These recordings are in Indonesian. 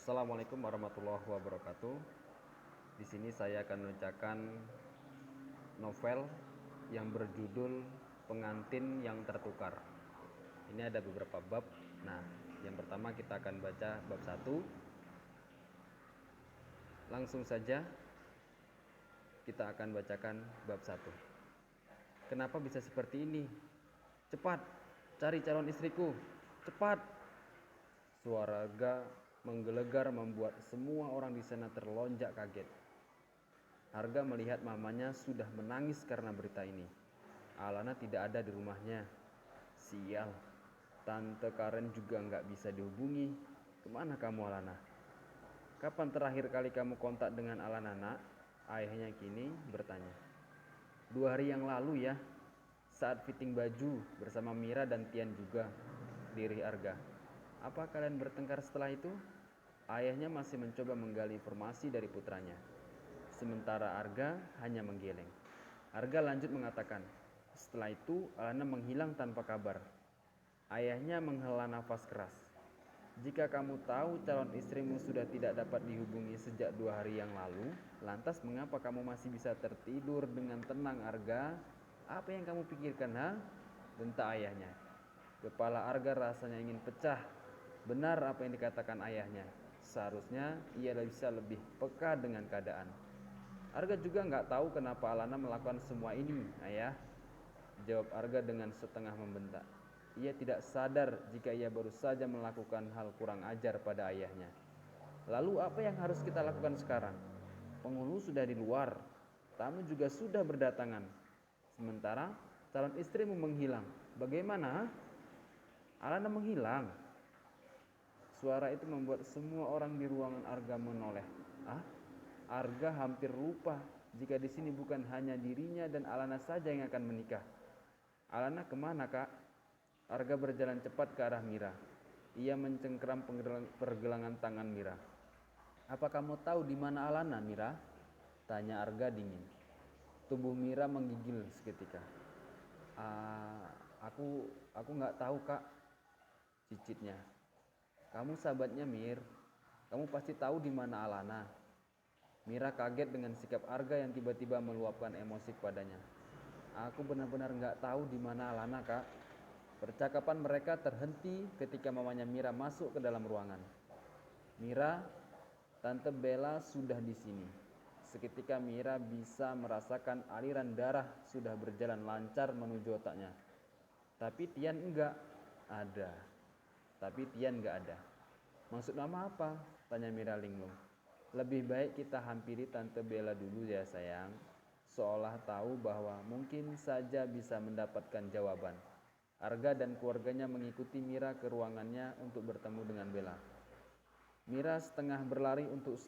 Assalamualaikum warahmatullahi wabarakatuh. Di sini saya akan membacakan novel yang berjudul Pengantin yang Tertukar. Ini ada beberapa bab. Nah, yang pertama kita akan baca bab 1. Langsung saja kita akan bacakan bab 1. Kenapa bisa seperti ini? Cepat, cari calon istriku. Cepat. Suara Arga menggelegar membuat semua orang di sana terlonjak kaget. Arga melihat mamanya sudah menangis karena berita ini. Alana tidak ada di rumahnya. Sial, Tante Karen juga nggak bisa dihubungi. Kemana kamu, Alana? Kapan terakhir kali kamu kontak dengan Alana, nak? Ayahnya kini bertanya. 2 hari yang lalu ya, saat fitting baju bersama Mira dan Tian juga, diri Arga. Apa kalian bertengkar setelah itu? Ayahnya masih mencoba menggali informasi dari putranya. Sementara Arga hanya menggeleng. Arga lanjut mengatakan, setelah itu Alana menghilang tanpa kabar. Ayahnya menghela nafas keras. Jika kamu tahu calon istrimu sudah tidak dapat dihubungi sejak 2 hari yang lalu, lantas mengapa kamu masih bisa tertidur dengan tenang, Arga? Apa yang kamu pikirkan, ha? Bentak ayahnya. Kepala Arga rasanya ingin pecah. Benar apa yang dikatakan ayahnya. Seharusnya ia bisa lebih peka dengan keadaan. Arga juga nggak tahu kenapa Alana melakukan semua ini, ayah. Jawab Arga dengan setengah membentak. Ia tidak sadar jika ia baru saja melakukan hal kurang ajar pada ayahnya. Lalu apa yang harus kita lakukan sekarang? Penghulu sudah di luar, tamu juga sudah berdatangan. Sementara calon istrimu menghilang. Bagaimana? Alana menghilang. Suara itu membuat semua orang di ruangan Arga menoleh. Arga hampir lupa jika di sini bukan hanya dirinya dan Alana saja yang akan menikah. Alana kemana, Kak? Arga berjalan cepat ke arah Mira. Ia mencengkeram pergelangan tangan Mira. Apa kamu tahu di mana Alana, Mira? Tanya Arga dingin. Tubuh Mira menggigil seketika. Aku nggak tahu, Kak, cicitnya. Kamu sahabatnya Mir. Kamu pasti tahu di mana Alana. Mira kaget dengan sikap Arga yang tiba-tiba meluapkan emosi kepadanya. Aku benar-benar nggak tahu di mana Alana, Kak. Percakapan mereka terhenti ketika mamanya Mira masuk ke dalam ruangan. Mira, Tante Bella sudah di sini. Seketika Mira bisa merasakan aliran darah sudah berjalan lancar menuju otaknya. Tapi Tian enggak ada. Maksud mama apa? Tanya Mira linglung. Lebih baik kita hampiri Tante Bella dulu ya sayang. Seolah tahu bahwa mungkin saja bisa mendapatkan jawaban. Arga dan keluarganya mengikuti Mira ke ruangannya untuk bertemu dengan Bella. Mira setengah berlari untuk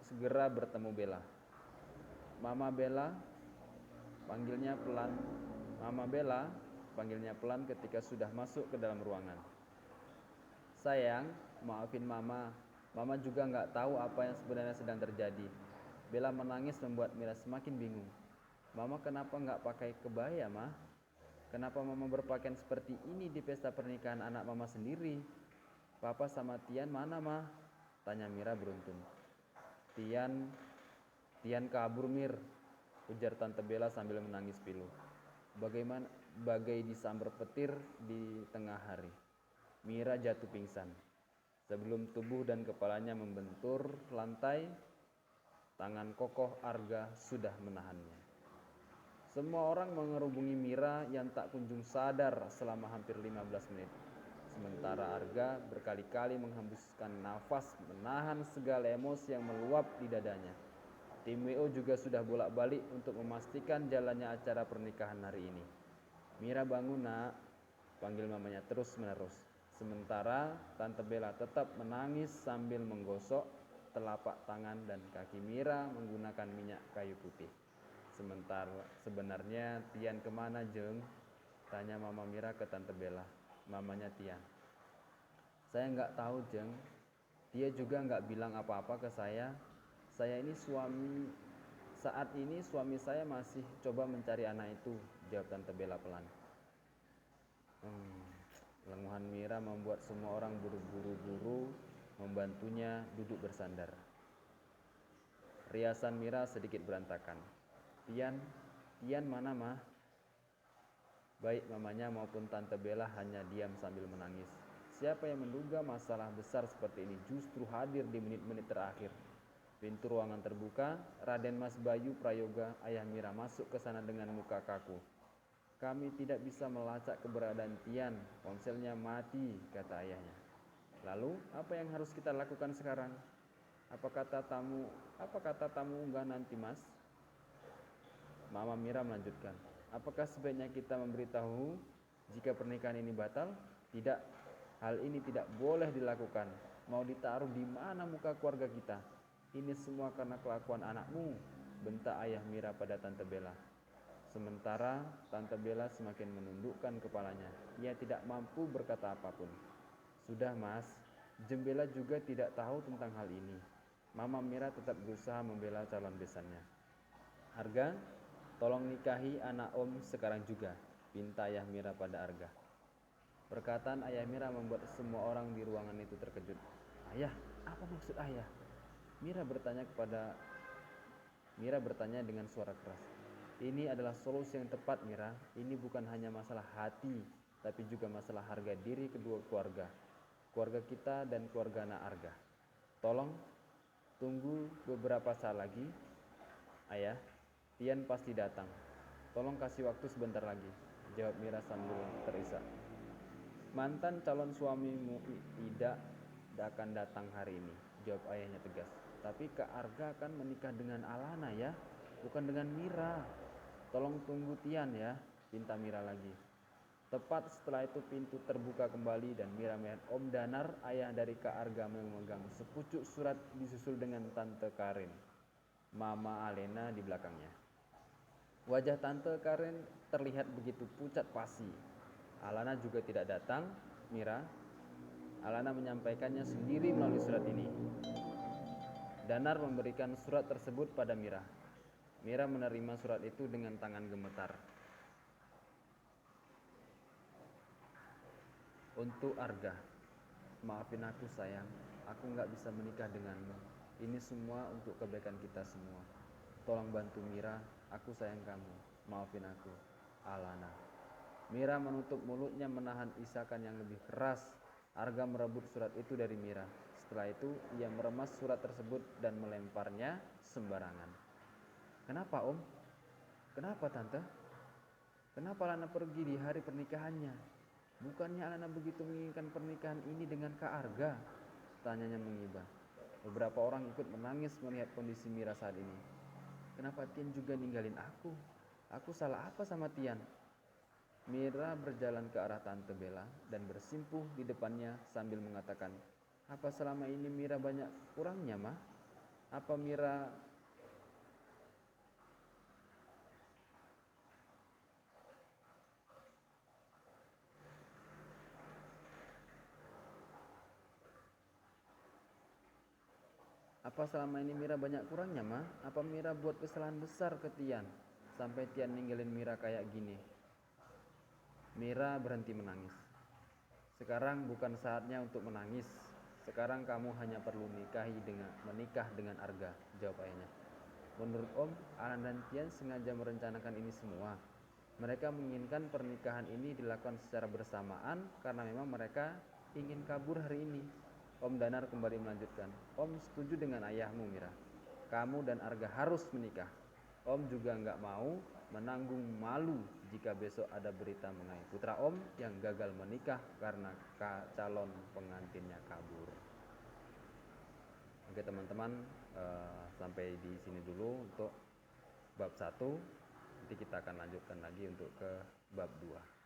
segera bertemu Bella. Mama Bella, panggilnya pelan ketika sudah masuk ke dalam ruangan. Sayang, maafin Mama. Mama juga nggak tahu apa yang sebenarnya sedang terjadi. Bella menangis membuat Mira semakin bingung. Mama kenapa nggak pakai kebaya, Ma? Kenapa Mama berpakaian seperti ini di pesta pernikahan anak Mama sendiri? Papa sama Tian mana, Ma? Tanya Mira beruntun. Tian kabur, Mir, ujar Tante Bella sambil menangis pilu. Bagai disambar petir di tengah hari. Mira jatuh pingsan. Sebelum tubuh dan kepalanya membentur lantai, tangan kokoh Arga sudah menahannya. Semua orang mengerubungi Mira yang tak kunjung sadar selama hampir 15 menit. Sementara Arga berkali-kali menghembuskan nafas menahan segala emosi yang meluap di dadanya. Tim WO juga sudah bolak-balik untuk memastikan jalannya acara pernikahan hari ini. Mira bangun, nak, panggil mamanya terus-menerus. Sementara Tante Bella tetap menangis sambil menggosok telapak tangan dan kaki Mira menggunakan minyak kayu putih. Sebenarnya Tian kemana, Jeng? Tanya Mama Mira ke Tante Bella. Mamanya Tian. Saya nggak tahu, Jeng. Dia juga nggak bilang apa-apa ke saya. Saat ini suami saya masih coba mencari anak itu, jawab Tante Bella pelan. Lenguhan Mira membuat semua orang buru-buru membantunya duduk bersandar. Riasan Mira sedikit berantakan. Tian mana mah? Baik mamanya maupun Tante Bella hanya diam sambil menangis. Siapa yang menduga masalah besar seperti ini justru hadir di menit-menit terakhir. Pintu ruangan terbuka, Raden Mas Bayu Prayoga, ayah Mira masuk ke sana dengan muka kaku. Kami tidak bisa melacak keberadaan Tian, ponselnya mati, kata ayahnya. Lalu, apa yang harus kita lakukan sekarang? Apa kata tamu unggah nanti, Mas? Mama Mira melanjutkan. Apakah sebaiknya kita memberitahu jika pernikahan ini batal? Tidak, hal ini tidak boleh dilakukan. Mau ditaruh di mana muka keluarga kita? Ini semua karena kelakuan anakmu, bentak ayah Mira pada Tante Bella. Sementara Tante Bella semakin menundukkan kepalanya. Ia tidak mampu berkata apapun. Sudah Mas, Jembela juga tidak tahu tentang hal ini. Mama Mira tetap berusaha membela calon besannya. Arga, tolong nikahi anak Om sekarang juga, pinta ayah Mira pada Arga. Perkataan ayah Mira membuat semua orang di ruangan itu terkejut. Ayah, apa maksud ayah? Mira bertanya dengan suara keras. Ini adalah solusi yang tepat, Mira. Ini bukan hanya masalah hati, tapi juga masalah harga diri kedua keluarga. Keluarga kita dan keluarga anak Arga. Tolong tunggu beberapa saat lagi. Ayah, Tian pasti datang. Tolong kasih waktu sebentar lagi, jawab Mira sambil terisak. Mantan calon suamimu tidak akan datang hari ini, jawab ayahnya tegas. Tapi Kak Arga akan menikah dengan Alana ya, bukan dengan Mira. Tolong tunggu Tian ya, pinta Mira lagi. Tepat setelah itu pintu terbuka kembali dan Mira melihat Om Danar, ayah dari Kak Arga, memegang sepucuk surat disusul dengan Tante Karen, Mama Alena di belakangnya. Wajah Tante Karen terlihat begitu pucat pasi. Alana juga tidak datang, Mira. Alana menyampaikannya sendiri melalui surat ini. Danar memberikan surat tersebut pada Mira. Mira menerima surat itu dengan tangan gemetar. Untuk Arga, maafin aku sayang, aku gak bisa menikah denganmu. Ini semua untuk kebaikan kita semua. Tolong bantu Mira, aku sayang kamu. Maafin aku, Alana. Mira menutup mulutnya menahan isakan yang lebih keras. Arga merebut surat itu dari Mira. Setelah itu ia meremas surat tersebut dan melemparnya sembarangan. Kenapa Om? Kenapa Tante? Kenapa Alana pergi di hari pernikahannya? Bukannya Alana begitu menginginkan pernikahan ini dengan Kak Arga? Tanyanya mengibah. Beberapa orang ikut menangis melihat kondisi Mira saat ini. Kenapa Tian juga ninggalin aku? Aku salah apa sama Tian? Mira berjalan ke arah Tante Bella dan bersimpuh di depannya sambil mengatakan, apa selama ini Mira banyak kurangnya, Mah? Apa selama ini Mira banyak kurangnya, Mah? Apa Mira buat kesalahan besar ke Tian sampai Tian ninggalin Mira kayak gini? Mira berhenti menangis. Sekarang bukan saatnya untuk menangis. Sekarang kamu hanya perlu menikah dengan Arga, jawab ayahnya. Menurut Om, Alan dan Tian sengaja merencanakan ini semua. Mereka menginginkan pernikahan ini dilakukan secara bersamaan karena memang mereka ingin kabur hari ini. Om Danar kembali melanjutkan. Om setuju dengan ayahmu, Mira. Kamu dan Arga harus menikah. Om juga nggak mau menanggung malu jika besok ada berita mengenai putra Om yang gagal menikah karena calon pengantinnya kabur. Oke teman-teman, sampai di sini dulu untuk bab 1. Nanti kita akan lanjutkan lagi untuk ke bab 2.